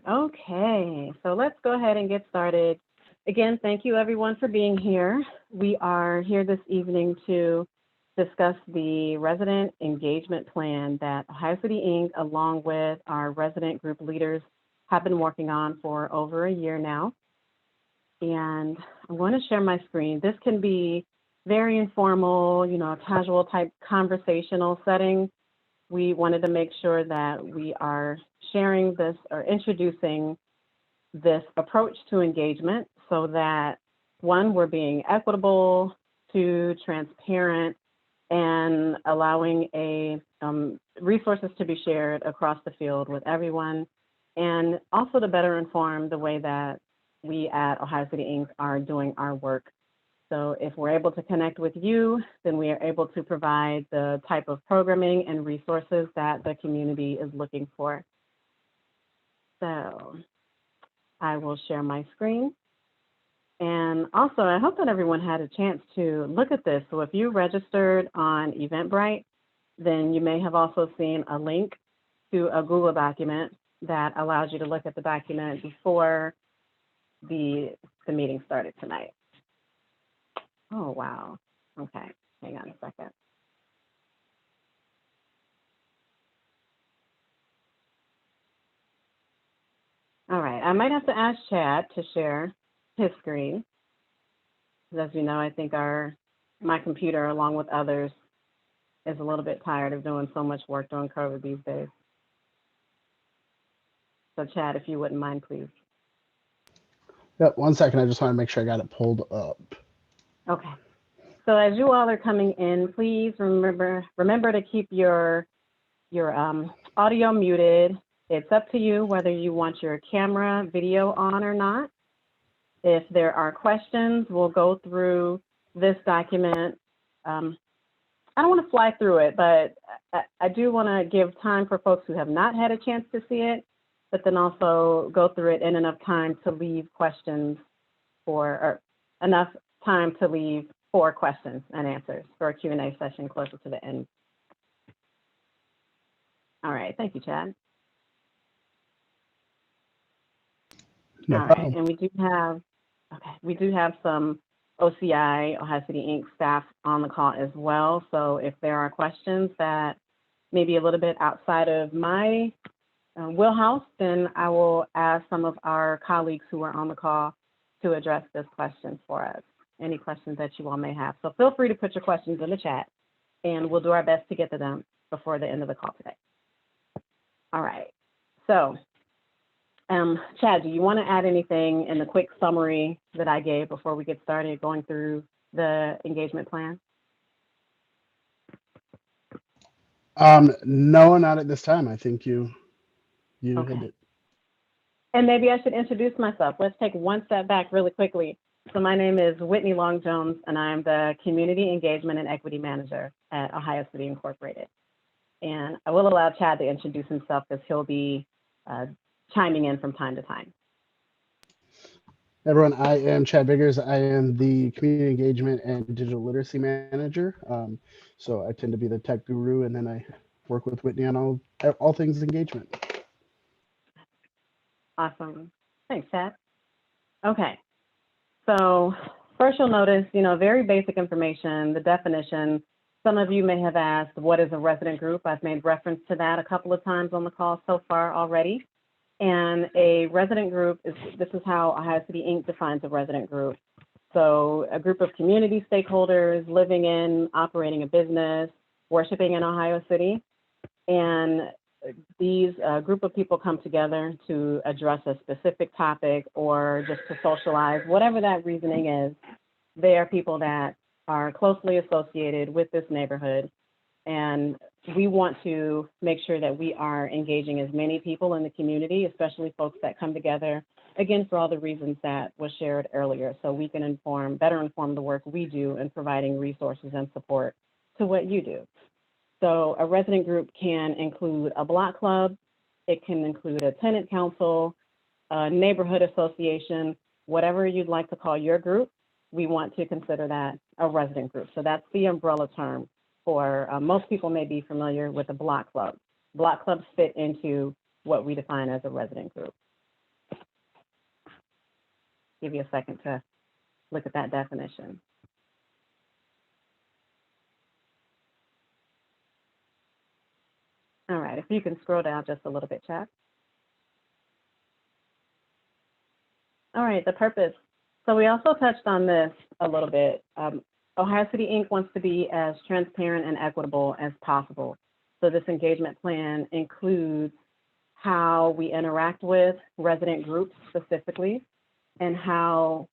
Okay, so let's go ahead and get started. Again, thank you everyone for being here. We are here this evening to discuss the resident engagement plan that Ohio City Inc., along with our resident group leaders, have been working on for over a year now. And I'm going to share my screen. This can be very informal, casual type conversational setting. We wanted to make sure that we are sharing this or introducing this approach to engagement so that, one, we're being equitable, two, transparent, and allowing resources to be shared across the field with everyone, and also to better inform the way that we at Ohio City Inc. are doing our work. So if we're able to connect with you, then we are able to provide the type of programming and resources that the community is looking for. So I will share my screen. And also, I hope that everyone had a chance to look at this. So if you registered on Eventbrite, then you may have also seen a link to a Google document that allows you to look at the document before the meeting started tonight. Oh, wow. Okay, hang on a second. All right, I might have to ask Chad to share his screen. As you know, I think my computer, along with others, is a little bit tired of doing so much work during COVID these days. So Chad, if you wouldn't mind, please. Yep, 1 second. I just want to make sure I got it pulled up. Okay. So as you all are coming in, please remember to keep your audio muted. It's up to you whether you want your camera, video on or not. If there are questions, we'll go through this document. I don't want to fly through it, but I do want to give time for folks who have not had a chance to see it, but then also go through it in enough time to leave questions or enough time to leave for questions and answers for a Q&A session closer to the end. All right, thank you, Chad. No All problem. right, and we do have some OCI, Ohio City Inc. staff on the call as well. So if there are questions that may be a little bit outside of my wheelhouse, then I will ask some of our colleagues who are on the call to address this question for us. Any questions that you all may have. So feel free to put your questions in the chat and we'll do our best to get to them before the end of the call today. All right, so Chad, do you want to add anything in the quick summary that I gave before we get started going through the engagement plan? No, not at this time. I think you Okay. hit it. And maybe I should introduce myself. Let's take one step back really quickly. So my name is Whitney Long Jones, and I'm the Community Engagement and Equity Manager at Ohio City Incorporated. And I will allow Chad to introduce himself because he'll be chiming in from time to time. Everyone, I am Chad Biggers. I am the Community Engagement and Digital Literacy Manager. So I tend to be the tech guru, and then I work with Whitney on all things engagement. Awesome. Thanks, Chad. Okay. So first you'll notice, very basic information, the definition. Some of you may have asked, what is a resident group? I've made reference to that a couple of times on the call so far already. And a resident group this is how Ohio City Inc. defines a resident group. So a group of community stakeholders living in, operating a business, worshiping in Ohio City. And these group of people come together to address a specific topic or just to socialize, whatever that reasoning is. They are people that are closely associated with this neighborhood. And we want to make sure that we are engaging as many people in the community, especially folks that come together, again, for all the reasons that was shared earlier, so we can better inform the work we do in providing resources and support to what you do. So a resident group can include a block club, it can include a tenant council, a neighborhood association, whatever you'd like to call your group, we want to consider that a resident group. So that's the umbrella term for, most people may be familiar with a block club. Block clubs fit into what we define as a resident group. give you a second to look at that definition. All right, if you can scroll down just a little bit, chat. All right, the purpose. So we also touched on this a little bit. Ohio City Inc. wants to be as transparent and equitable as possible. So this engagement plan includes how we interact with resident groups specifically, and how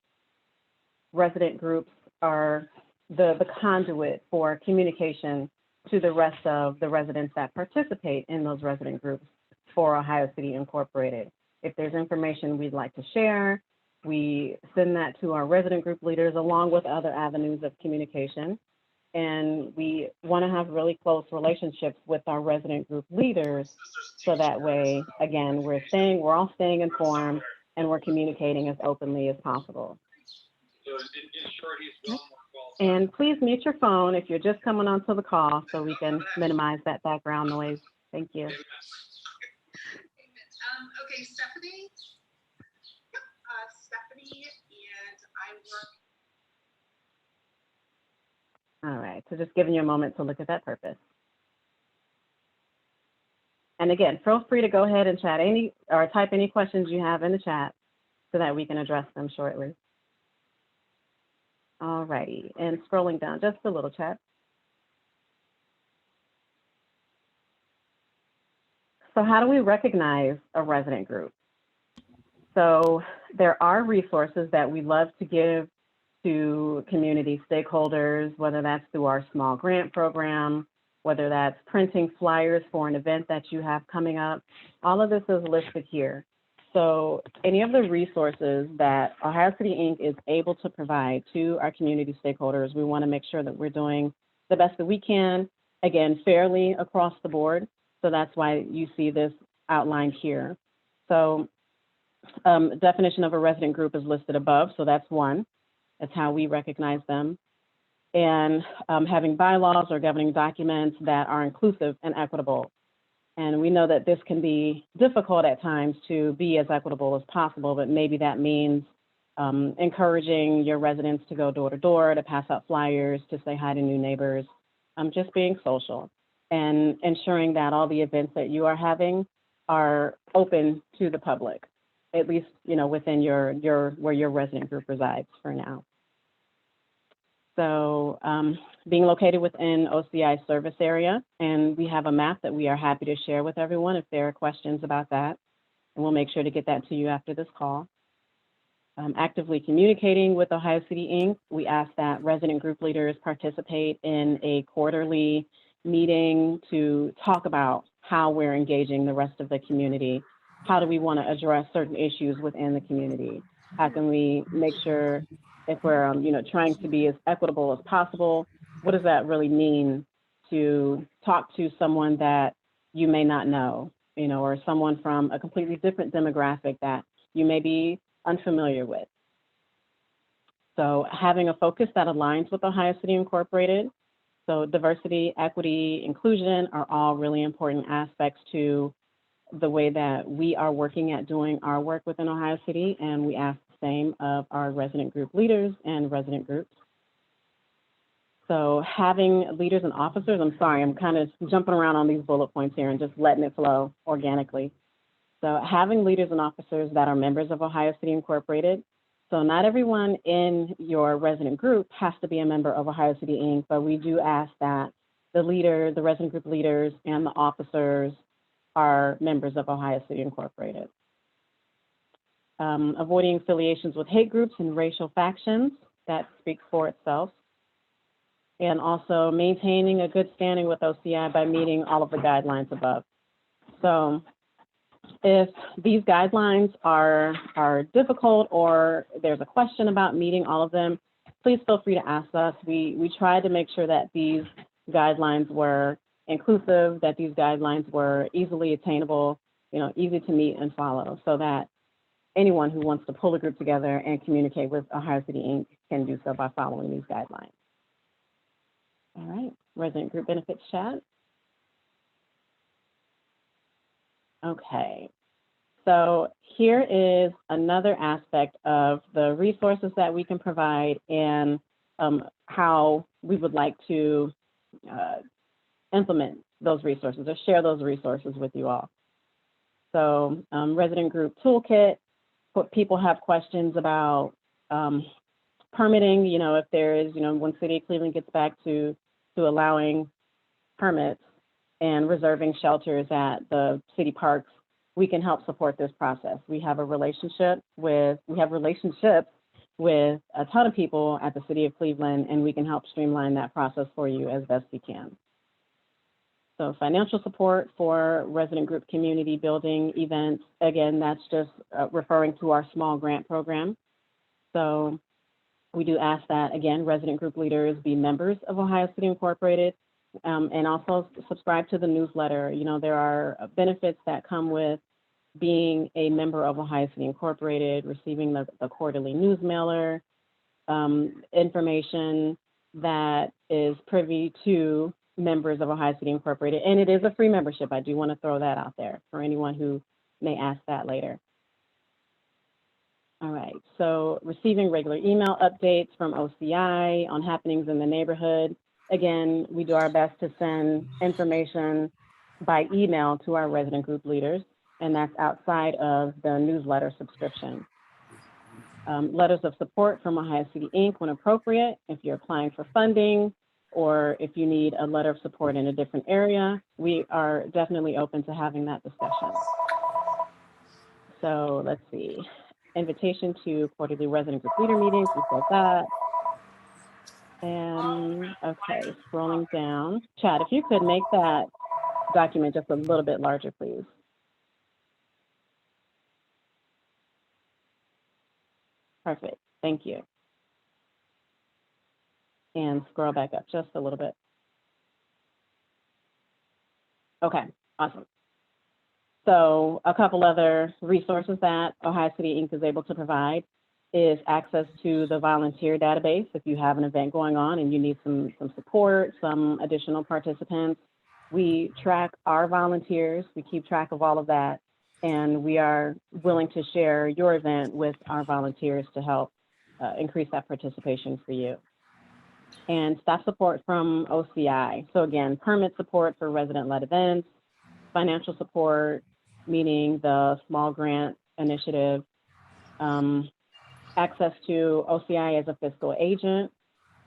resident groups are the conduit for communication to the rest of the residents that participate in those resident groups for Ohio City Incorporated. If there's information we'd like to share, we send that to our resident group leaders along with other avenues of communication. And we want to have really close relationships with our resident group leaders, so that way, again, we're all staying informed and we're communicating as openly as possible. And please mute your phone if you're just coming onto the call so we can minimize that background noise. Thank you. Okay, Stephanie. Stephanie, and I work. All right, so just giving you a moment to look at that purpose. And again, feel free to go ahead and chat or type any questions you have in the chat so that we can address them shortly. All righty, and scrolling down just a little, chat. So how do we recognize a resident group? So there are resources that we love to give to community stakeholders, whether that's through our small grant program, whether that's printing flyers for an event that you have coming up. All of this is listed here. So any of the resources that Ohio City Inc. is able to provide to our community stakeholders, we want to make sure that we're doing the best that we can, again, fairly across the board. So that's why you see this outlined here. So definition of a resident group is listed above. So that's one. That's how we recognize them. And having bylaws or governing documents that are inclusive and equitable. And we know that this can be difficult at times to be as equitable as possible, but maybe that means encouraging your residents to go door to door, to pass out flyers, to say hi to new neighbors, just being social and ensuring that all the events that you are having are open to the public, at least, within where your resident group resides for now. So being located within OCI service area, and we have a map that we are happy to share with everyone if there are questions about that, and we'll make sure to get that to you after this call. Actively communicating with Ohio City Inc., we ask that resident group leaders participate in a quarterly meeting to talk about how we're engaging the rest of the community. How do we want to address certain issues within the community? How can we make sure, if we're trying to be as equitable as possible, what does that really mean to talk to someone that you may not know, or someone from a completely different demographic that you may be unfamiliar with? So having a focus that aligns with Ohio City Incorporated. So diversity, equity, inclusion are all really important aspects to the way that we are working at doing our work within Ohio City, and we ask the same of our resident group leaders and resident groups. So having leaders and officers, I'm sorry, I'm kind of jumping around on these bullet points here and just letting it flow organically. So having leaders and officers that are members of Ohio City Incorporated. So not everyone in your resident group has to be a member of Ohio City Inc., but we do ask that the resident group leaders and the officers are members of Ohio City Incorporated. Avoiding affiliations with hate groups and racial factions, that speaks for itself. And also maintaining a good standing with OCI by meeting all of the guidelines above. So if these guidelines are difficult or there's a question about meeting all of them, please feel free to ask us. We tried to make sure that these guidelines were inclusive, that these guidelines were easily attainable, easy to meet and follow, so that anyone who wants to pull a group together and communicate with Ohio City Inc. can do so by following these guidelines. All right, resident group benefits chat. Okay, So here is another aspect of the resources that we can provide and how we would like to implement those resources or share those resources with you all. So resident group toolkit, what people have questions about permitting, if there is, when City of Cleveland gets back to allowing permits and reserving shelters at the city parks, we can help support this process. We have relationships with a ton of people at the City of Cleveland, and we can help streamline that process for you as best we can. So financial support for resident group community building events, again, that's just referring to our small grant program. So we do ask that, again, resident group leaders be members of Ohio City Incorporated, and also subscribe to the newsletter. There are benefits that come with being a member of Ohio City Incorporated, receiving the quarterly news mailer, information that is privy to members of Ohio City Incorporated. And it is a free membership. I do want to throw that out there for anyone who may ask that later. All right, so receiving regular email updates from OCI on happenings in the neighborhood. Again, we do our best to send information by email to our resident group leaders, and that's outside of the newsletter subscription. Letters of support from Ohio City Inc. when appropriate, if you're applying for funding or if you need a letter of support in a different area, we are definitely open to having that discussion. So let's see. Invitation to quarterly resident group leader meetings, we said that. And okay, scrolling down. Chad, if you could make that document just a little bit larger, please. Perfect, thank you. And scroll back up just a little bit. Okay, awesome. So a couple other resources that Ohio City Inc. is able to provide is access to the volunteer database. If you have an event going on and you need some support, some additional participants, we track our volunteers, we keep track of all of that, and we are willing to share your event with our volunteers to help increase that participation for you. And staff support from OCI. So again, permit support for resident-led events, financial support, meaning the small grant initiative, access to OCI as a fiscal agent.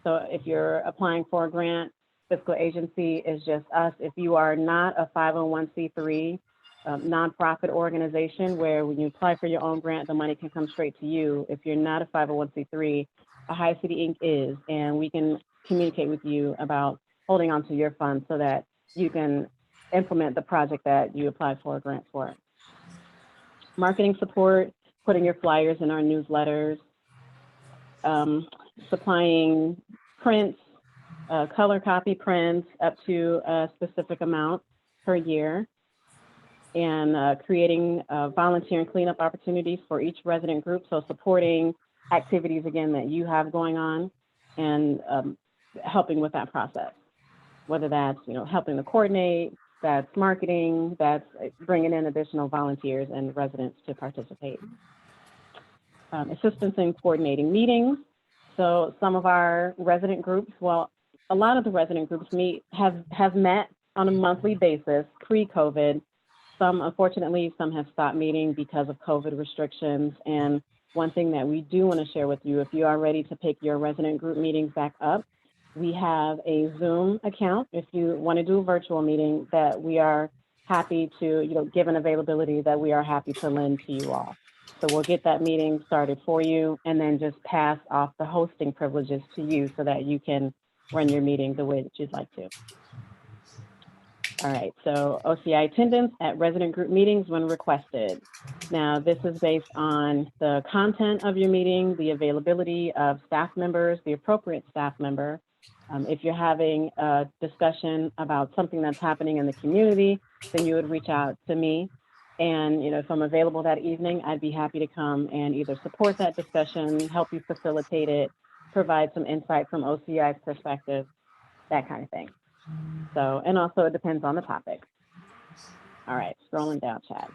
So if you're applying for a grant, fiscal agency is just us. If you are not a 501c3 nonprofit organization where when you apply for your own grant, the money can come straight to you. If you're not a 501c3, Ohio City Inc. is, and we can communicate with you about holding on to your funds so that you can implement the project that you applied for a grant for. Marketing support, putting your flyers in our newsletters, supplying prints, color copy prints up to a specific amount per year, and creating volunteer and cleanup opportunities for each resident group. So supporting activities, again, that you have going on and helping with that process, whether that's, helping to coordinate, that's marketing, that's bringing in additional volunteers and residents to participate. Assistance in coordinating meetings. So some of our resident groups, well, a lot of the resident groups have met on a monthly basis pre-COVID. Some, unfortunately, some have stopped meeting because of COVID restrictions. And one thing that we do want to share with you, if you are ready to pick your resident group meetings back up, we have a Zoom account. If you want to do a virtual meeting, that we are happy to, given availability, that we are happy to lend to you all. So we'll get that meeting started for you and then just pass off the hosting privileges to you so that you can run your meeting the way that you'd like to. All right, so OCI attendance at resident group meetings when requested. Now, this is based on the content of your meeting, the availability of staff members, the appropriate staff member. If you're having a discussion about something that's happening in the community, then you would reach out to me. And if I'm available that evening, I'd be happy to come and either support that discussion, help you facilitate it, provide some insight from OCI's perspective, that kind of thing. So, and also it depends on the topic. All right, scrolling down, Chad.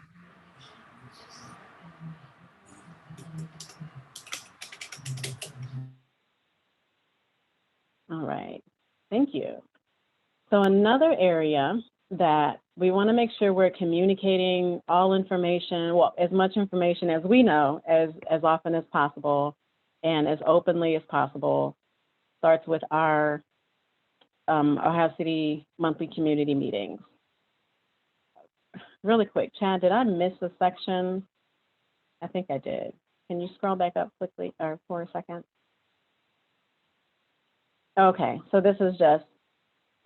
thank you. So another area that we want to make sure we're communicating all information, well, as much information as we know, as often as possible and as openly as possible, starts with our Ohio City monthly community meetings. Really quick, Chad, did I miss a section? I think I did. Can you scroll back up quickly or for a second? Okay, so this is just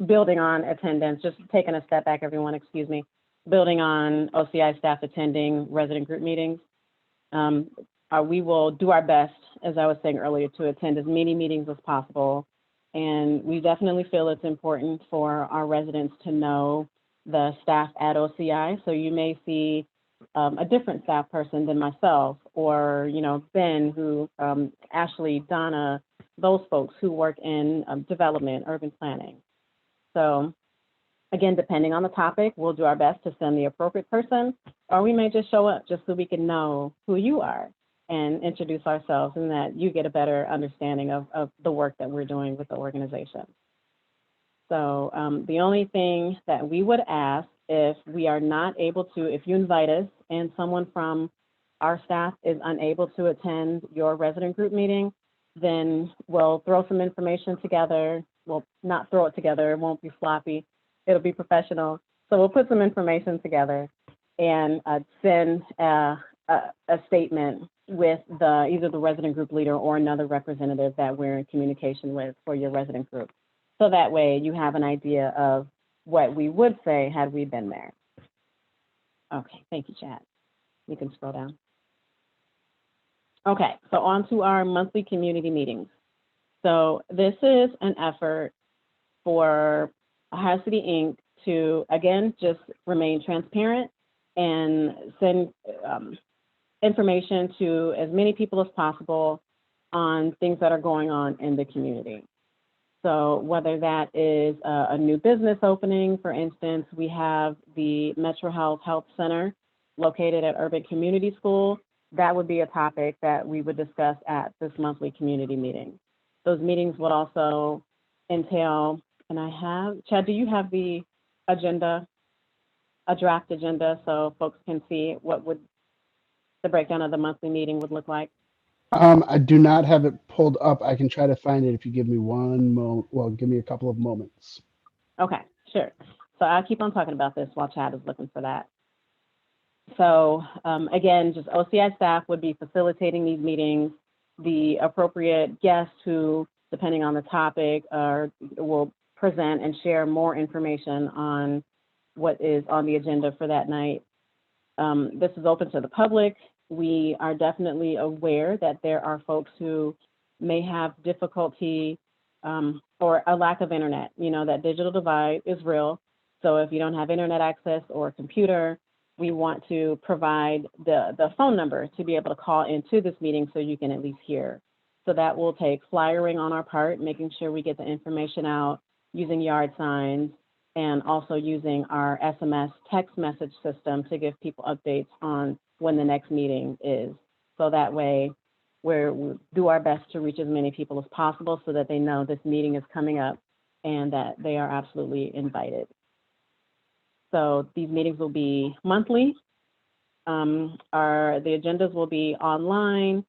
building on attendance, just taking a step back, everyone, excuse me, building on OCI staff attending resident group meetings. We will do our best, as I was saying earlier, to attend as many meetings as possible. And we definitely feel it's important for our residents to know the staff at OCI. So you may see a different staff person than myself, or, you know, Ben, who, Ashley, Donna, those folks who work in development, urban planning. So again, depending on the topic, we'll do our best to send the appropriate person, or we may just show up just so we can know who you are and introduce ourselves, and that you get a better understanding of the work that we're doing with the organization. So the only thing that we would ask, if we are not able to, if you invite us and someone from our staff is unable to attend your resident group meeting, then we'll throw some information together. We'll not throw it together, it won't be sloppy, it'll be professional. So we'll put some information together and send a statement with either the resident group leader or another representative that we're in communication with for your resident group. So that way you have an idea of what we would say had we been there. Okay, thank you, Chad. You can scroll down. Okay, so on to our monthly community meetings. So this is an effort for Ohio City Inc. to, again, just remain transparent and send information to as many people as possible on things that are going on in the community. So whether that is a new business opening, for instance, we have the Metro Health Center located at Urban Community School. That would be a topic that we would discuss at this monthly community meeting. Those meetings would also entail, and Chad, do you have the agenda, a draft agenda, so folks can see what would the breakdown of the monthly meeting would look like? I do not have it pulled up. I can try to find it if you give me one moment. Well, give me a couple of moments. Okay, sure. So I'll keep on talking about this while Chad is looking for that. So again, just OCI staff would be facilitating these meetings. The appropriate guests who, depending on the topic, will present and share more information on what is on the agenda for that night. This is open to the public. We are definitely aware that there are folks who may have difficulty or a lack of internet. You know, that digital divide is real. So if you don't have internet access or a computer, we want to provide the phone number to be able to call into this meeting so you can at least hear. So that will take flyering on our part, making sure we get the information out using yard signs, and also using our SMS text message system to give people updates on when the next meeting is. So that way we do our best to reach as many people as possible so that they know this meeting is coming up and that they are absolutely invited. So these meetings will be monthly. The agendas will be online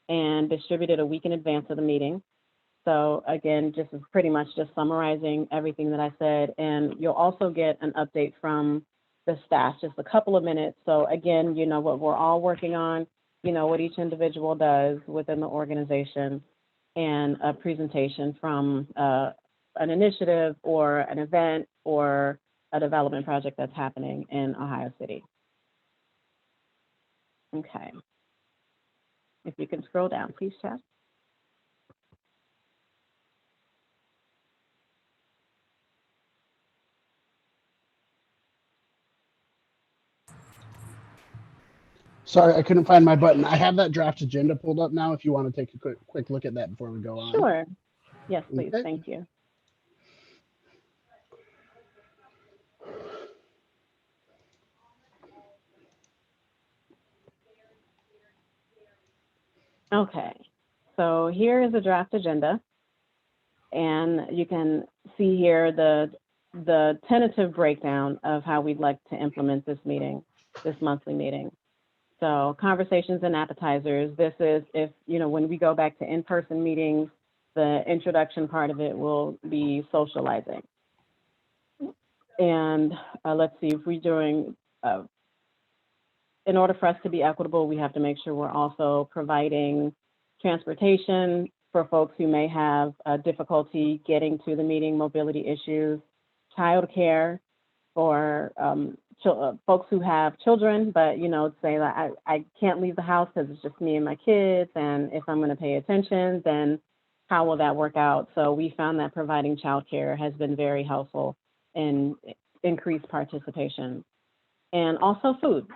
and distributed a week in advance of the meeting. So again, just is pretty much just summarizing everything that I said. And you'll also get an update from the staff, just a couple of minutes. So again, you know what we're all working on, you know what each individual does within the organization, and a presentation from an initiative or an event or a development project that's happening in Ohio City. Okay. If you can scroll down, please, Chad. Sorry, I couldn't find my button. I have that draft agenda pulled up now if you want to take a quick look at that before we go on. Sure. Yes, please. Okay. Thank you. Okay. So here is a draft agenda. And you can see here the tentative breakdown of how we'd like to implement this meeting, this monthly meeting. So conversations and appetizers, this is if, when we go back to in-person meetings, the introduction part of it will be socializing. And let's see, if we're doing, in order for us to be equitable, we have to make sure we're also providing transportation for folks who may have difficulty getting to the meeting, mobility issues, childcare for folks who have children, but say that I can't leave the house because it's just me and my kids, and if I'm going to pay attention, then how will that work out? So we found that providing childcare has been very helpful in increased participation. And also food.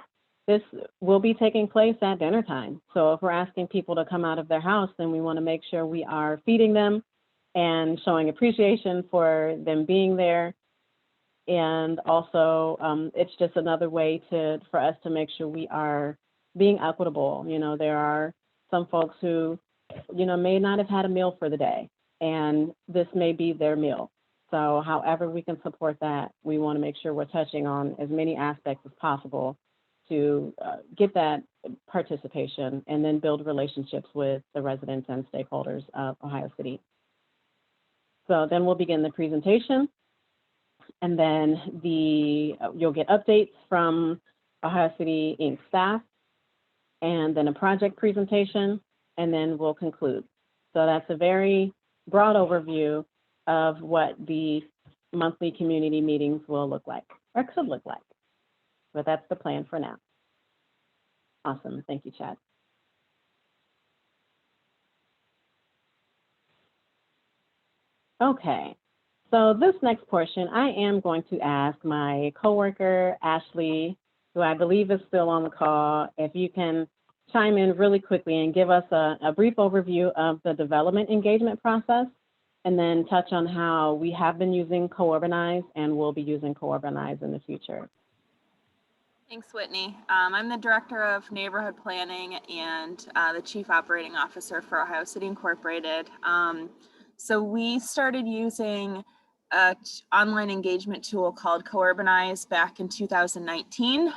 This will be taking place at dinner time. So if we're asking people to come out of their house, then we want to make sure we are feeding them and showing appreciation for them being there. And also, it's just another way for us to make sure we are being equitable. There are some folks who, may not have had a meal for the day, and this may be their meal. So however we can support that, we want to make sure we're touching on as many aspects as possible to get that participation and then build relationships with the residents and stakeholders of Ohio City. So then we'll begin the presentation, and then you'll get updates from Ohio City Inc. staff, and then a project presentation, and then we'll conclude. So that's a very broad overview of what the monthly community meetings will look like, or could look like. But that's the plan for now. Awesome, thank you, Chad. Okay, so this next portion, I am going to ask my coworker, Ashley, who I believe is still on the call, if you can chime in really quickly and give us a brief overview of the development engagement process, and then touch on how we have been using Co-Urbanize and will be using Co-Urbanize in the future. Thanks, Whitney. I'm the Director of Neighborhood Planning and the Chief Operating Officer for Ohio City Incorporated. So we started using an online engagement tool called Co-Urbanize back in 2019.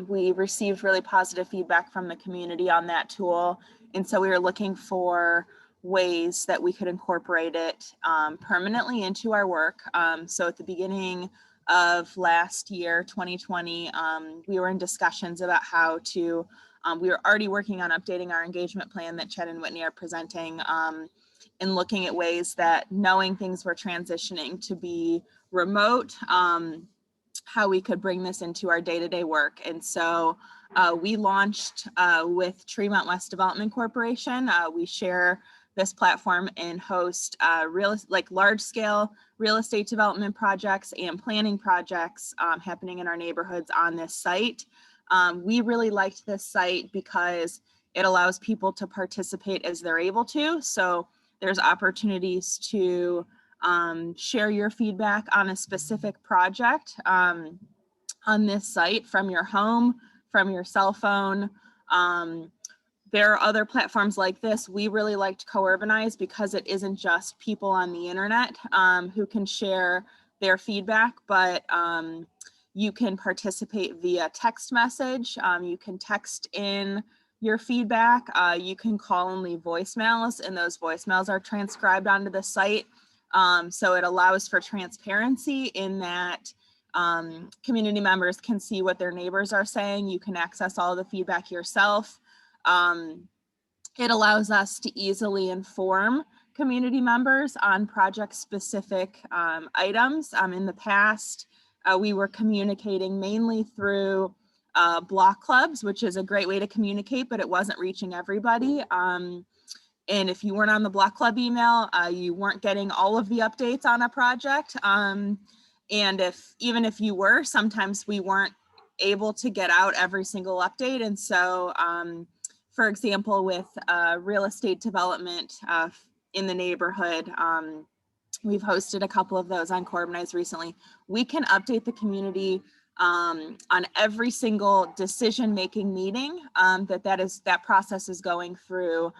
We received really positive feedback from the community on that tool, and so we were looking for ways that we could incorporate it permanently into our work. So at the beginning of last year, 2020, we were in discussions about how to, we were already working on updating our engagement plan that Chad and Whitney are presenting, and looking at ways that, knowing things were transitioning to be remote, how we could bring this into our day-to-day work. And so we launched with Tremont West Development Corporation. We share this platform and host large-scale real estate development projects and planning projects happening in our neighborhoods on this site. We really liked this site because it allows people to participate as they're able to. So there's opportunities to share your feedback on a specific project on this site from your home, from your cell phone. There are other platforms like this. We really liked Co-Urbanize because it isn't just people on the internet who can share their feedback, but you can participate via text message. You can text in your feedback. You can call and leave voicemails, and those voicemails are transcribed onto the site. So it allows for transparency in that community members can see what their neighbors are saying. You can access all of the feedback yourself. It allows us to easily inform community members on project-specific items. In the past, we were communicating mainly through block clubs, which is a great way to communicate, but it wasn't reaching everybody. And if you weren't on the block club email, you weren't getting all of the updates on a project. And even if you were, sometimes we weren't able to get out every single update. And so, for example, with real estate development in the neighborhood, we've hosted a couple of those on Co-Urbanize recently. We can update the community on every single decision-making meeting that process is going through.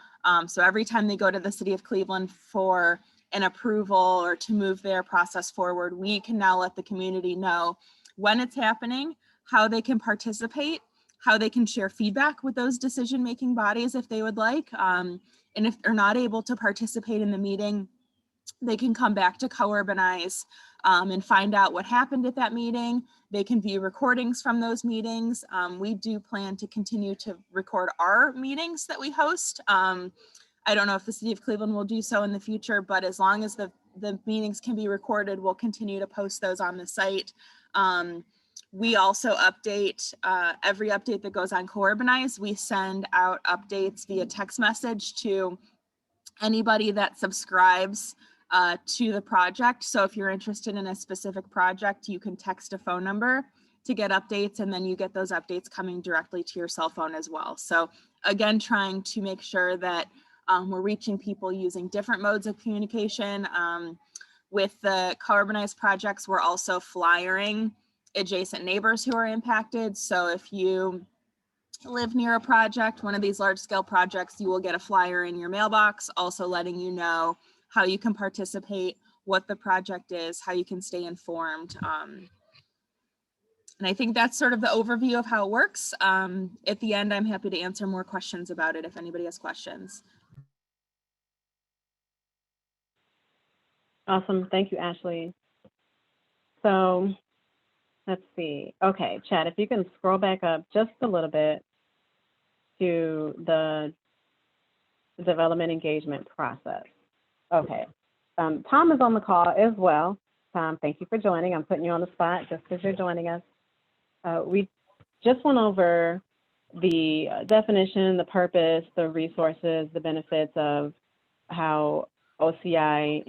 So every time they go to the city of Cleveland for an approval or to move their process forward, we can now let the community know when it's happening, how they can participate, how they can share feedback with those decision-making bodies if they would like. And if they're not able to participate in the meeting, they can come back to Co-Urbanize and find out what happened at that meeting. They can view recordings from those meetings. We do plan to continue to record our meetings that we host. I don't know if the city of Cleveland will do so in the future, but as long as the meetings can be recorded, we'll continue to post those on the site. We also update every update that goes on Co-Urbanize. We send out updates via text message to anybody that subscribes to the project. So if you're interested in a specific project, you can text a phone number to get updates, and then you get those updates coming directly to your cell phone as well. So again, trying to make sure that we're reaching people using different modes of communication. With the Co-Urbanize projects, we're also flyering adjacent neighbors who are impacted. So if you live near a project, one of these large scale projects, you will get a flyer in your mailbox, also letting you know how you can participate, what the project is, how you can stay informed. And I think that's sort of the overview of how it works. At the end, I'm happy to answer more questions about it if anybody has questions. Awesome. Thank you, Ashley. So let's see. Okay, Chad, if you can scroll back up just a little bit to the development engagement process. Okay. Tom is on the call as well. Tom, thank you for joining. I'm putting you on the spot just because you're joining us. We just went over the definition, the purpose, the resources, the benefits of how OCI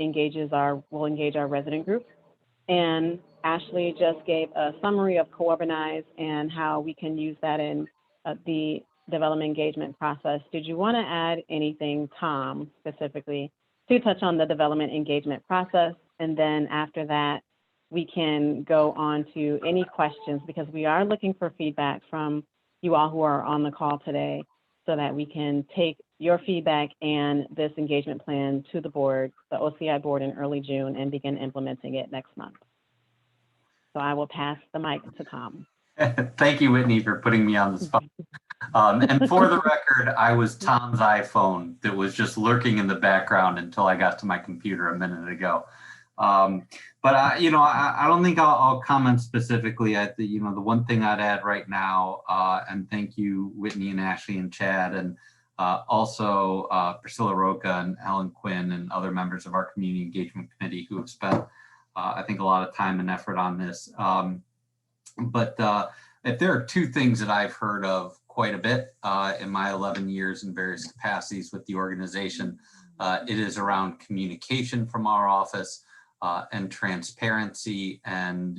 will engage our resident group. And Ashley just gave a summary of Co-Urbanize and how we can use that in the development engagement process. Did you want to add anything, Tom, specifically, to touch on the development engagement process? And then after that, we can go on to any questions, because we are looking for feedback from you all who are on the call today, so that we can take your feedback and this engagement plan to the board, the OCI board, in early June, and begin implementing it next month. So I will pass the mic to Tom. Thank you, Whitney, for putting me on the spot. And for the record, I was Tom's iPhone that was just lurking in the background until I got to my computer a minute ago. But I don't think I'll comment specifically. The one thing I'd add right now, and thank you, Whitney and Ashley and Chad, and also Priscilla Roca and Helen Quinn and other members of our community engagement committee who have spent, I think, a lot of time and effort on this. But if there are two things that I've heard of quite a bit in my 11 years in various capacities with the organization, it is around communication from our office and transparency. And,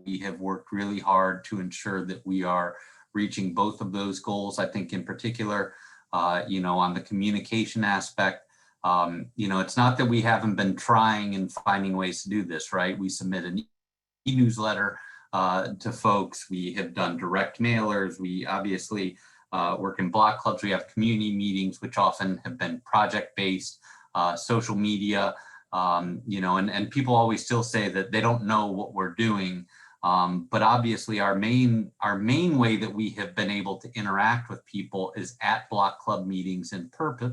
we have worked really hard to ensure that we are reaching both of those goals. I think in particular, on the communication aspect, it's not that we haven't been trying and finding ways to do this, right? We submit an e-newsletter to folks. We have done direct mailers. We obviously work in block clubs. We have community meetings, which often have been project-based, social media, and people always still say that they don't know what we're doing. But obviously our main way that we have been able to interact with people is at block club meetings in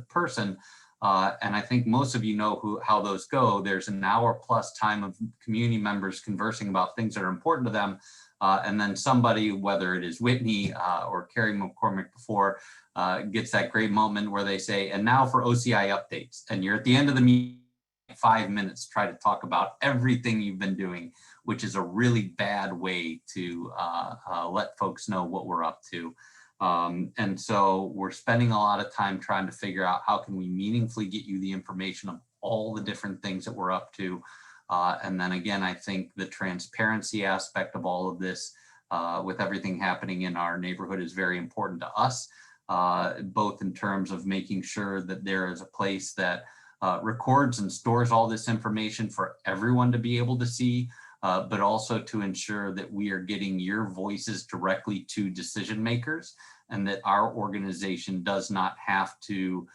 person. And I think most of you know how those go. There's an hour plus time of community members conversing about things that are important to them. And then somebody, whether it is Whitney or Carrie McCormick before, gets that great moment where they say, and now for OCI updates. And you're at the end of the meeting, 5 minutes, try to talk about everything you've been doing, which is a really bad way to let folks know what we're up to. And so we're spending a lot of time trying to figure out how can we meaningfully get you the information of all the different things that we're up to. And then again, I think the transparency aspect of all of this with everything happening in our neighborhood is very important to us, both in terms of making sure that there is a place that records and stores all this information for everyone to be able to see, but also to ensure that we are getting your voices directly to decision makers, and that our organization does not have to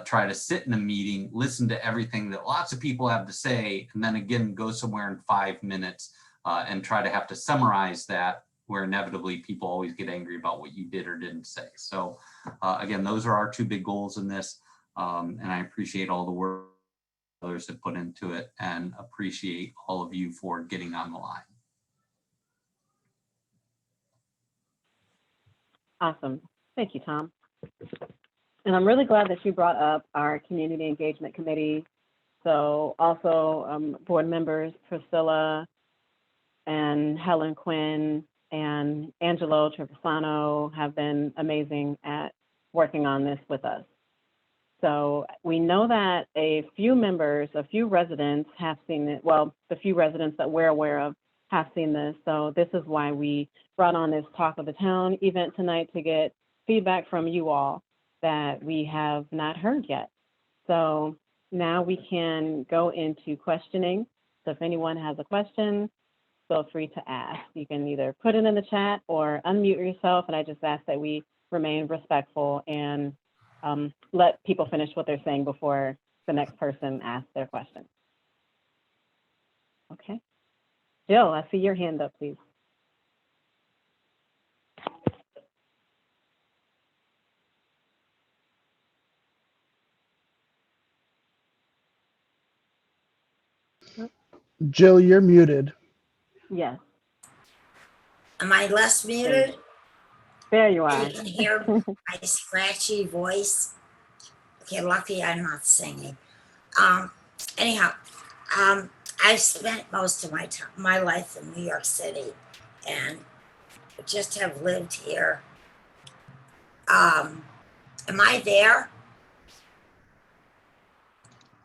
try to sit in a meeting, listen to everything that lots of people have to say, and then again, go somewhere in 5 minutes and try to have to summarize that, where inevitably people always get angry about what you did or didn't say. So again, those are our two big goals in this. And I appreciate all the work others have put into it and appreciate all of you for getting on the line. Awesome. Thank you, Tom. And I'm really glad that you brought up our Community Engagement Committee. So also board members Priscilla and Helen Quinn and Angelo Trevisano have been amazing at working on this with us. So we know that a few members, a few residents have seen it. Well, the few residents that we're aware of have seen this. So this is why we brought on this Talk of the Town event tonight, to get feedback from you all that we have not heard yet. So now we can go into questioning. So if anyone has a question, feel free to ask. You can either put it in the chat or unmute yourself. And I just ask that we remain respectful and let people finish what they're saying before the next person asks their question. Okay. Jill, I see your hand up, please. Jill, you're muted. Yes, Am I less muted? there you are. You can hear my scratchy voice. Okay, lucky I'm not singing. Anyhow, I've spent most of my life in New York City, and just have lived here. Am I there?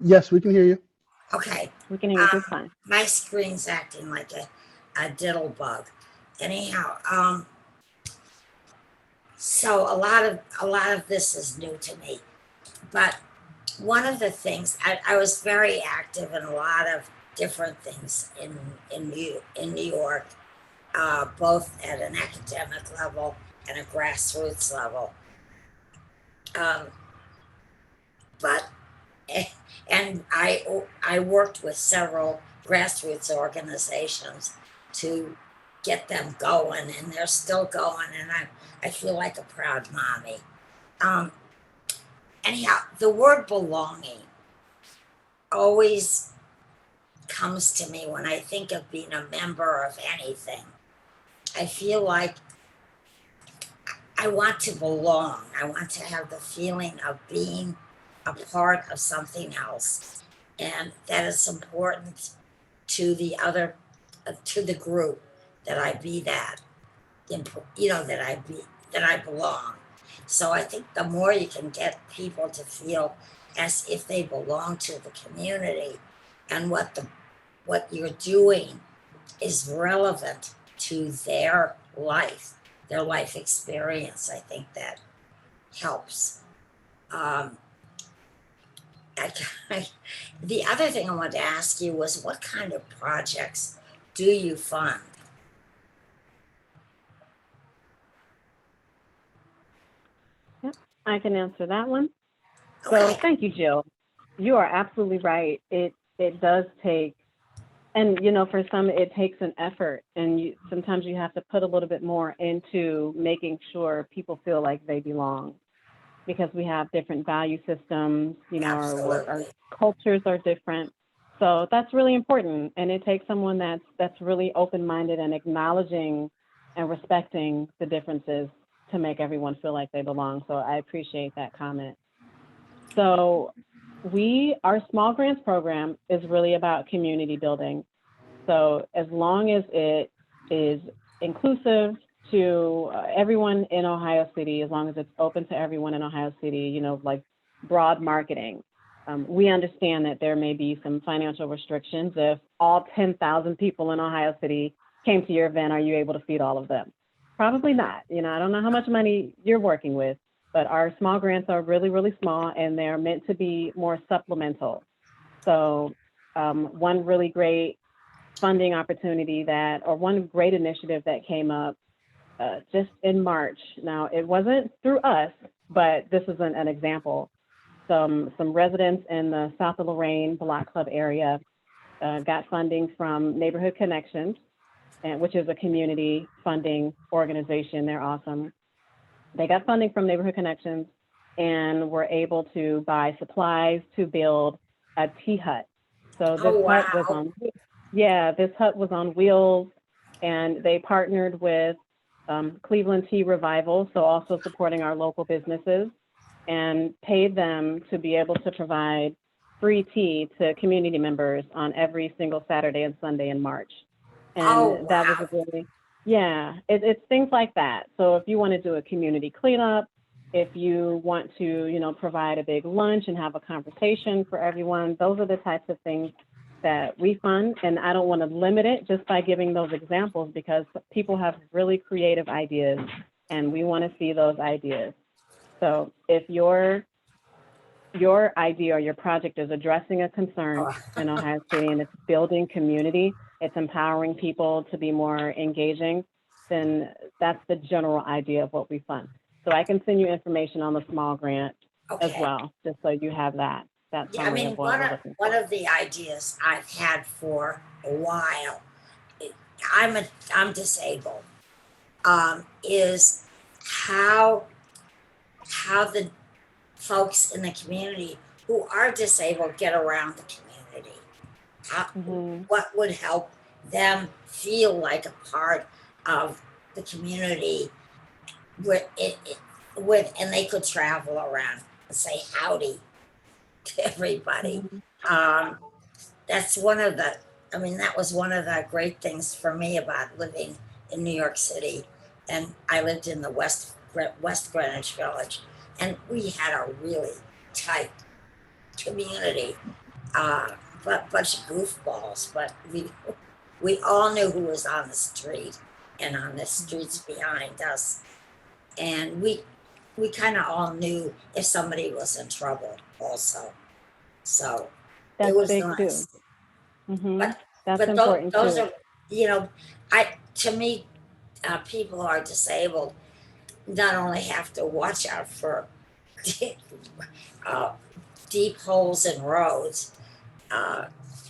Yes, we can hear you. Okay. We can hear you just fine. My screen's acting like a diddle bug. Anyhow, so a lot of this is new to me. But one of the things, I was very active in a lot of different things in New York, both at an academic level and a grassroots level. And I worked with several grassroots organizations to get them going, and they're still going, and I feel like a proud mommy. Anyhow, the word belonging always comes to me when I think of being a member of anything. I feel like I want to belong. I want to have the feeling of being a part of something else, and that is important to the other, to the group, that I be that, that I belong. So I think the more you can get people to feel as if they belong to the community, and what you're doing is relevant to their life experience, I think that helps. The other thing I wanted to ask you was, what kind of projects do you fund? Yep, I can answer that one. So Okay. thank you, Jill. You are absolutely right. It does take, and for some it takes an effort, and sometimes you have to put a little bit more into making sure people feel like they belong, because we have different value systems, our cultures are different. So that's really important. And it takes someone that's really open-minded and acknowledging and respecting the differences to make everyone feel like they belong. So I appreciate that comment. So our small grants program is really about community building. So as long as it is inclusive to everyone in Ohio City, as long as it's open to everyone in Ohio City, like broad marketing. We understand that there may be some financial restrictions. If all 10,000 people in Ohio City came to your event, are you able to feed all of them? Probably not. I don't know how much money you're working with, but our small grants are really, really small, and they're meant to be more supplemental. So one really great funding opportunity one great initiative that came up just in March. Now, it wasn't through us, but this is an example. some residents in the South of Lorraine Block Club area got funding from Neighborhood Connections, which is a community funding organization. They're awesome. They got funding from Neighborhood Connections and were able to buy supplies to build a tea hut. So this hut was on, this hut was on wheels, and they partnered with Cleveland Tea Revival, so also supporting our local businesses, and paid them to be able to provide free tea to community members on every single Saturday and Sunday in March. And that was a really, it's things like that. So if you want to do a community cleanup, if you want to, provide a big lunch and have a conversation for everyone, those are the types of things that we fund. And I don't want to limit it just by giving those examples, because people have really creative ideas and we want to see those ideas. So if your idea or your project is addressing a concern in Ohio City and it's building community, it's empowering people to be more engaging, then that's the general idea of what we fund. So I can send you information on the small grant as well, just so you have that. Yeah, I mean, one of the ideas I've had for a while, I'm disabled, is how the folks in the community who are disabled get around the community. What would help them feel like a part of the community and they could travel around and say howdy to everybody. That was one of the great things for me about living in New York City. And I lived in the West Greenwich Village, and we had a really tight community, but bunch of goofballs, but we all knew who was on the street and on the streets behind us. And we kind of all knew if somebody was in trouble also. So that's it was big nice. Too. But important those too. are, to me, people who are disabled not only have to watch out for deep holes in roads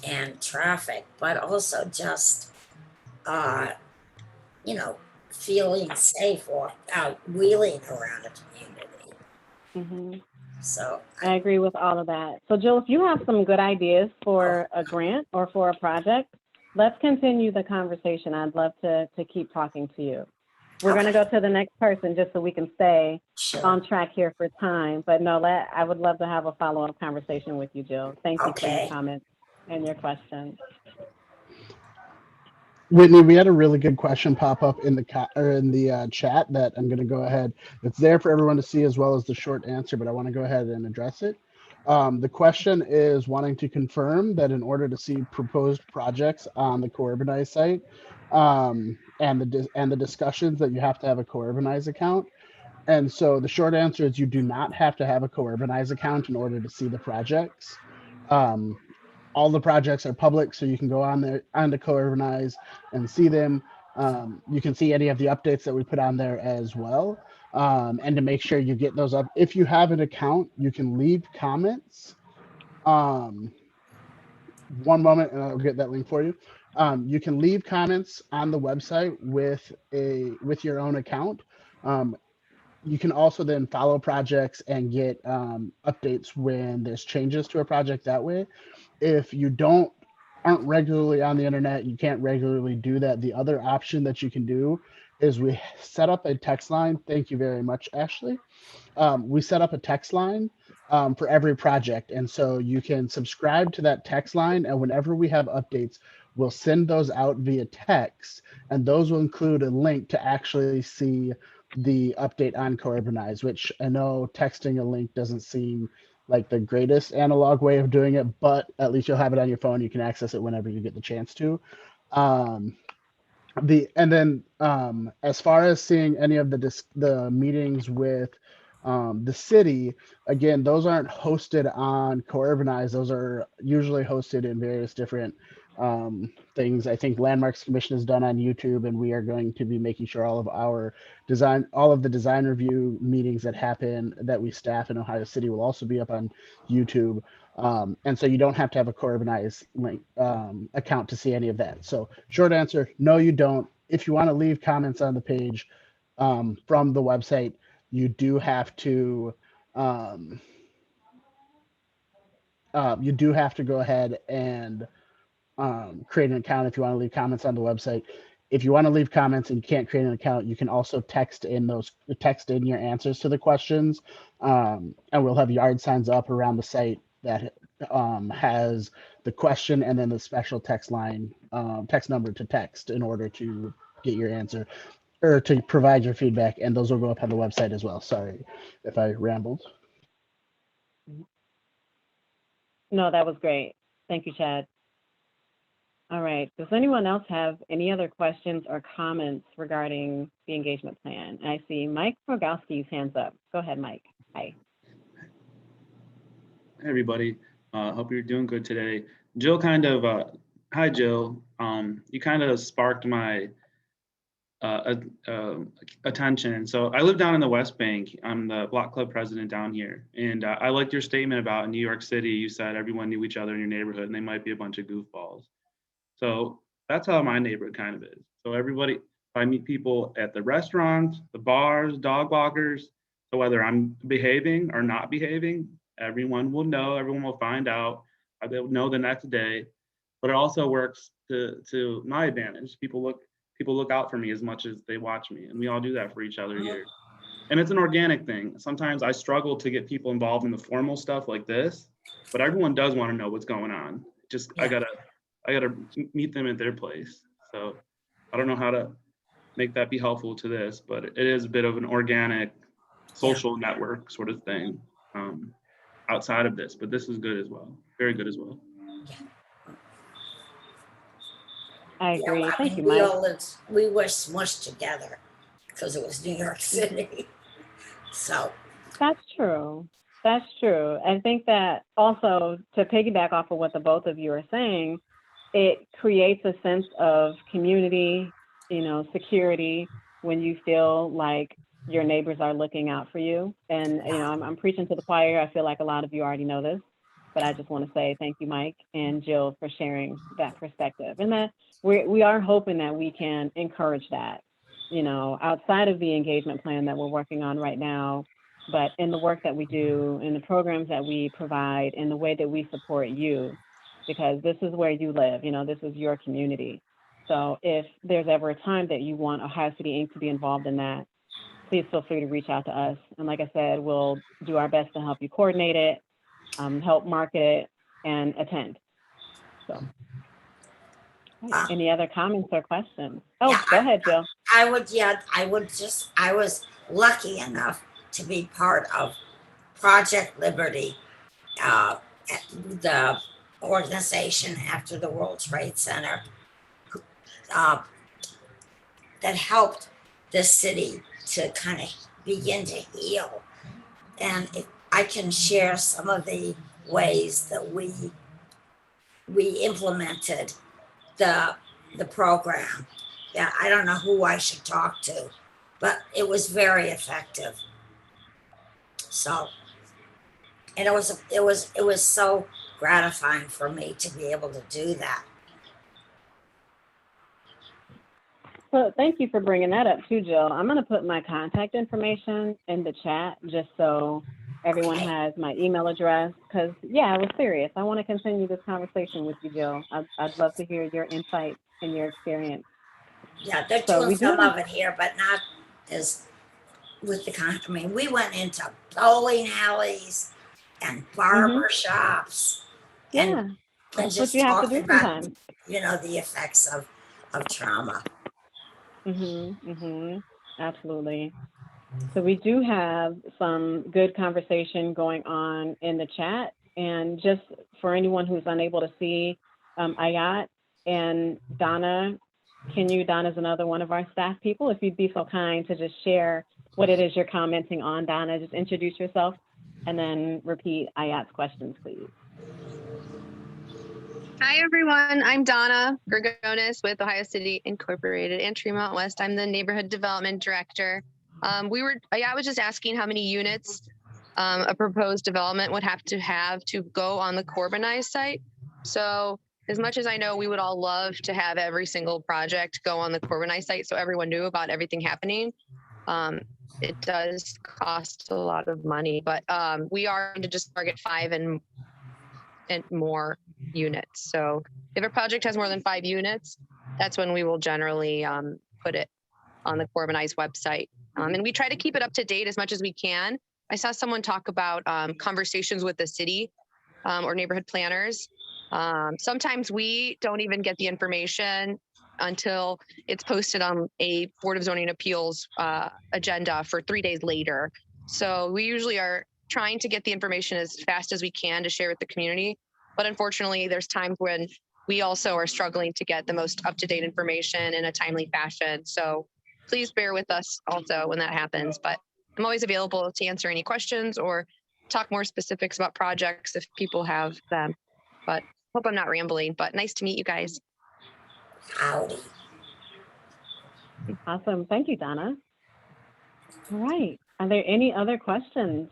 and traffic, but also just, feeling safe or wheeling around a community. So I agree with all of that. So Jill, if you have some good ideas for a grant or for a project, let's continue the conversation. I'd love to keep talking to you. We're going to go to the next person just so we can stay on track here for time. But no, I would love to have a follow-up conversation with you, Jill. Thank you for your comments and your questions. Whitney, we had a really good question pop up in the chat that I'm going to go ahead. It's there for everyone to see as well as the short answer, but I want to go ahead and address it. The question is wanting to confirm that in order to see proposed projects on the Co-Urbanize site and the discussions that you have to have a Co-Urbanize account. And so the short answer is you do not have to have a Co-Urbanize account in order to see the projects. All the projects are public, so you can go on there onto Co-Urbanize and see them. You can see any of the updates that we put on there as well. And to make sure you get those up, if you have an account, you can leave comments. One moment, and I'll get that link for you. You can leave comments on the website with your own account. You can also then follow projects and get updates when there's changes to a project that way. If you aren't regularly on the internet, you can't regularly do that. The other option that you can do is we set up a text line. Thank you very much, Ashley. We set up a text line for every project. And so you can subscribe to that text line. And whenever we have updates, we'll send those out via text. And those will include a link to actually see the update on Co-Urbanize, which I know texting a link doesn't seem like the greatest analog way of doing it, but at least you'll have it on your phone. You can access it whenever you get the chance to. As far as seeing any of the meetings with the city, again, those aren't hosted on Co-Urbanize. Those are usually hosted in various different things. I think Landmarks Commission is done on YouTube, and we are going to be making sure all of the design review meetings that happen that we staff in Ohio City will also be up on YouTube. And so you don't have to have a Corbinized link account to see any of that. So short answer, no, you don't. If you want to leave comments on the page from the website, you do have to go ahead and create an account if you want to leave comments on the website. If you want to leave comments and you can't create an account, you can also text in your answers to the questions, and we'll have yard signs up around the site that has the question and then the special text line, text number to text in order to get your answer or to provide your feedback, and those will go up on the website as well. Sorry if I rambled. No, that was great. Thank you, Chad. All right. Does anyone else have any other questions or comments regarding the engagement plan? I see Mike Rogowski's hands up. Go ahead, Mike. Hi. Hey, everybody. Hope you're doing good today. Jill hi, Jill. You kind of sparked my attention. So I live down in the West Bank. I'm the block club president down here. And I liked your statement about New York City. You said everyone knew each other in your neighborhood and they might be a bunch of goofballs. So that's how my neighborhood kind of is. So I meet people at the restaurants, the bars, dog walkers. So whether I'm behaving or not behaving, everyone will know, everyone will find out. They'll know the next day. But it also works to my advantage. People look out for me as much as they watch me. And we all do that for each other here. And it's an organic thing. Sometimes I struggle to get people involved in the formal stuff like this, but everyone does want to know what's going on. Just, I gotta meet them at their place. So I don't know how to make that be helpful to this, but it is a bit of an organic social network sort of thing outside of this, but this is good as well. Very good as well. I agree. Yeah, Thank you, we Mike. we were smushed together because it was New York City. So That's true. That's true. I think that also, to piggyback off of what the both of you are saying, it creates a sense of community, security, when you feel like your neighbors are looking out for you. And, I'm preaching to the choir. I feel like a lot of you already know this, but I just want to say thank you, Mike and Jill, for sharing that perspective. And that we are hoping that we can encourage that, outside of the engagement plan that we're working on right now, but in the work that we do, in the programs that we provide, in the way that we support you, because this is where you live, this is your community. So if there's ever a time that you want Ohio City Inc. to be involved in that, please feel free to reach out to us. And like I said, we'll do our best to help you coordinate it, help market it, and attend. So, any other comments or questions? Oh, yeah, go ahead, Jill. I was lucky enough to be part of Project Liberty, the organization after the World Trade Center that helped the city to kind of begin to heal. And if I can share some of the ways that we implemented the program. Yeah, I don't know who I should talk to, but it was very effective. So, and it was so gratifying for me to be able to do that. So thank you for bringing that up too, Jill. I'm going to put my contact information in the chat just so everyone has my email address, because I was serious. I want to continue this conversation with you, Jill. I'd love to hear your insights and your experience. Yeah, they're doing some of it here, but not as with the kind. I mean, we went into bowling alleys and barber shops, and just talked about the effects of trauma. Absolutely. So we do have some good conversation going on in the chat, and just for anyone who's unable to see, Ayat and Donna, Donna's another one of our staff people, if you'd be so kind to just share what it is you're commenting on. Donna, just introduce yourself and then repeat Ayat's questions, please. Hi, everyone. I'm Donna Gregonis with Ohio City Incorporated and Tremont West. I'm the Neighborhood Development Director. I was just asking how many units a proposed development would have to go on the Corbinized site. So as much as I know we would all love to have every single project go on the Corbinized site so everyone knew about everything happening, it does cost a lot of money, but we are going to just target 5 and more units. So if a project has more than 5 units, that's when we will generally put it on the Corbinized website. And we try to keep it up to date as much as we can. I saw someone talk about conversations with the city or neighborhood planners. Sometimes we don't even get the information until it's posted on a Board of Zoning Appeals agenda for 3 days later. So we usually are trying to get the information as fast as we can to share with the community. But unfortunately, there's times when we also are struggling to get the most up-to-date information in a timely fashion. So please bear with us also when that happens. But I'm always available to answer any questions or talk more specifics about projects if people have them. But hope I'm not rambling, but nice to meet you guys. Howdy. Awesome. Thank you, Donna. All right. Are there any other questions?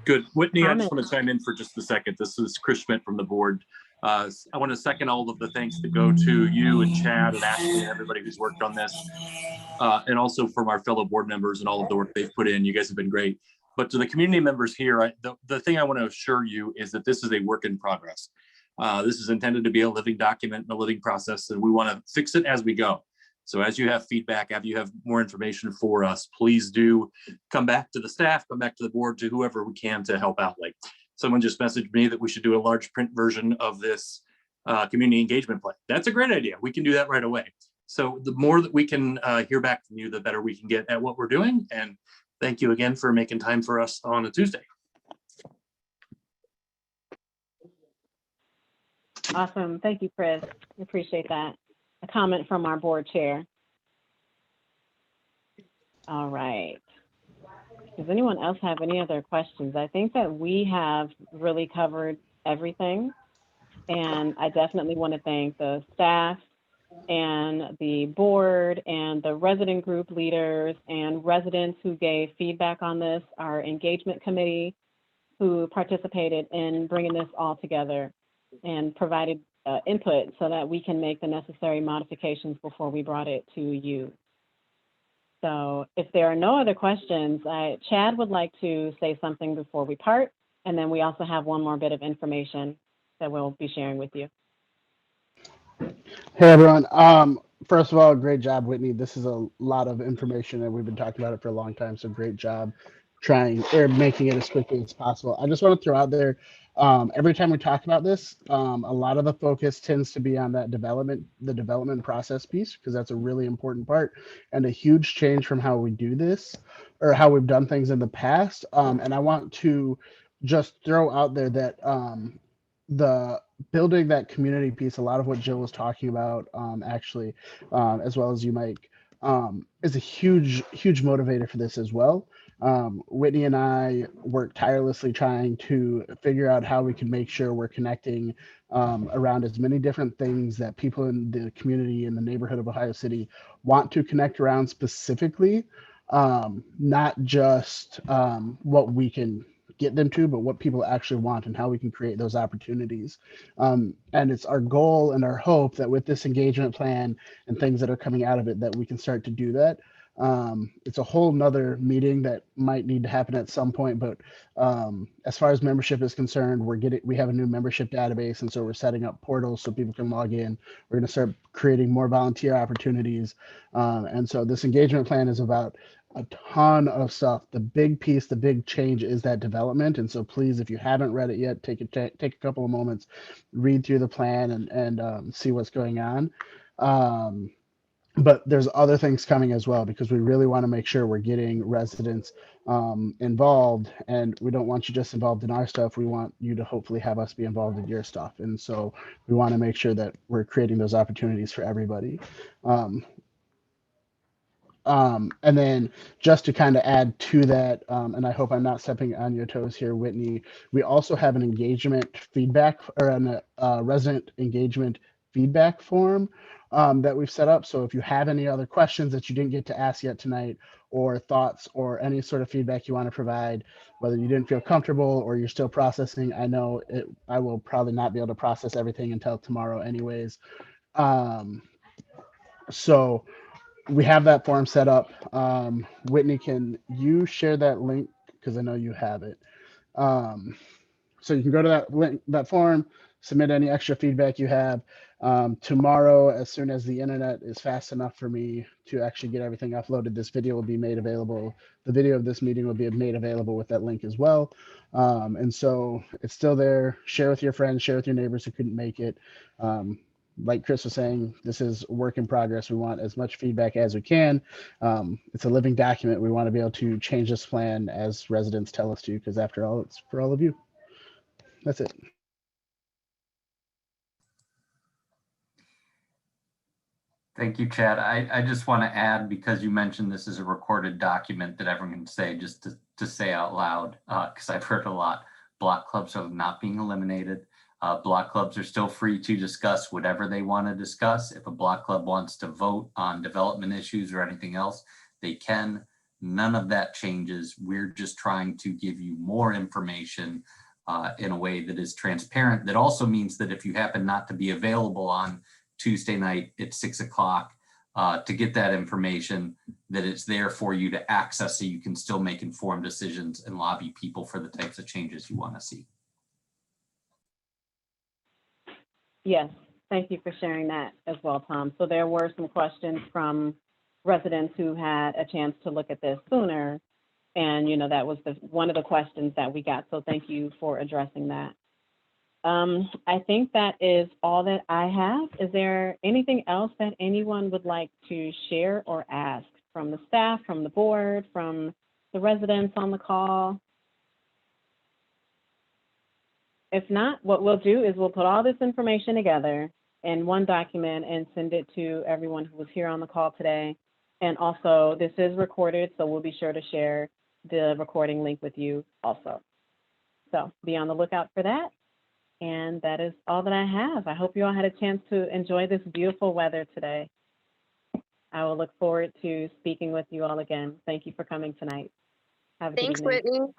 Good. Whitney, I just Comment. want to chime in for just a second. This is Chris Schmidt from the board. I want to second all of the thanks that go to you and Chad and Ashley and everybody who's worked on this. And also from our fellow board members and all of the work they've put in. You guys have been great. But to the community members here, the thing I want to assure you is that this is a work in progress. This is intended to be a living document and a living process, and we want to fix it as we go. So as you have feedback, as you have more information for us, please do come back to the staff, come back to the board, to whoever we can to help out. Like someone just messaged me that we should do a large print version of this community engagement plan. That's a great idea. We can do that right away. So the more that we can hear back from you, the better we can get at what we're doing. And thank you again for making time for us on a Tuesday. Awesome. Thank you, Chris. Appreciate that. A comment from our board chair. All right. Does anyone else have any other questions? I think that we have really covered everything. And I definitely want to thank the staff and the board and the resident group leaders and residents who gave feedback on this, our engagement committee who participated in bringing this all together and provided input so that we can make the necessary modifications before we brought it to you. So if there are no other questions, Chad would like to say something before we part, and then we also have one more bit of information that we'll be sharing with you. Hey everyone. First of all, great job, Whitney. This is a lot of information and we've been talking about it for a long time. So great job trying or making it as quickly as possible. I just want to throw out there, every time we talk about this, a lot of the focus tends to be on that the development process piece, because that's a really important part and a huge change from how we do this or how we've done things in the past. And I want to just throw out there that the building that community piece, a lot of what Jill was talking about, actually, as well as you, Mike, is a huge motivator for this as well. Whitney and I work tirelessly trying to figure out how we can make sure we're connecting around as many different things that people in the community in the neighborhood of Ohio City want to connect around specifically, not just what we can get them to, but what people actually want and how we can create those opportunities. And it's our goal and our hope that with this engagement plan and things that are coming out of it, that we can start to do that. It's a whole nother meeting that might need to happen at some point, but as far as membership is concerned, we have a new membership database, and so we're setting up portals so people can log in. We're going to start creating more volunteer opportunities, and so this engagement plan is about a ton of stuff. The big piece, the big change is that development. And so please, if you haven't read it yet, take a couple of moments, read through the plan and see what's going on. But there's other things coming as well, because we really want to make sure we're getting residents involved, and we don't want you just involved in our stuff. We want you to hopefully have us be involved in your stuff. And so we want to make sure that we're creating those opportunities for everybody. And then just to kind of add to that, and I hope I'm not stepping on your toes here, Whitney, we also have an engagement feedback or a resident engagement feedback form that we've set up. So if you have any other questions that you didn't get to ask yet tonight, or thoughts or any sort of feedback you want to provide, whether you didn't feel comfortable or you're still processing, I will probably not be able to process everything until tomorrow anyways. Um, so we have that form set up. Whitney, can you share that link? Because I know you have it. So you can go to that link, that form, submit any extra feedback you have. Tomorrow, as soon as the internet is fast enough for me to actually get everything uploaded, this video will be made available. The video of this meeting will be made available with that link as well. And so it's still there. Share with your friends, share with your neighbors who couldn't make it. Like Chris was saying, this is a work in progress. We want as much feedback as we can. It's a living document. We want to be able to change this plan as residents tell us to, because after all, it's for all of you. That's it. Thank you, Chad. I just want to add, because you mentioned this is a recorded document that everyone can say, just to say out loud, because I've heard a lot, block clubs are not being eliminated. Block clubs are still free to discuss whatever they want to discuss. If a block club wants to vote on development issues or anything else, they can. None of that changes. We're just trying to give you more information in a way that is transparent. That also means that if you happen not to be available on Tuesday night at 6 o'clock to get that information, that it's there for you to access so you can still make informed decisions and lobby people for the types of changes you want to see. Yes, thank you for sharing that as well, Tom. So there were some questions from residents who had a chance to look at this sooner. And, you know, that was one of the questions that we got. So thank you for addressing that. I think that is all that I have. Is there anything else that anyone would like to share or ask from the staff, from the board, from the residents on the call? If not, what we'll do is we'll put all this information together in one document and send it to everyone who was here on the call today. And also, this is recorded, so we'll be sure to share the recording link with you also. So be on the lookout for that. And that is all that I have. I hope you all had a chance to enjoy this beautiful weather today. I will look forward to speaking with you all again. Thank you for coming tonight. Have a good Thanks, evening.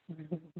Whitney.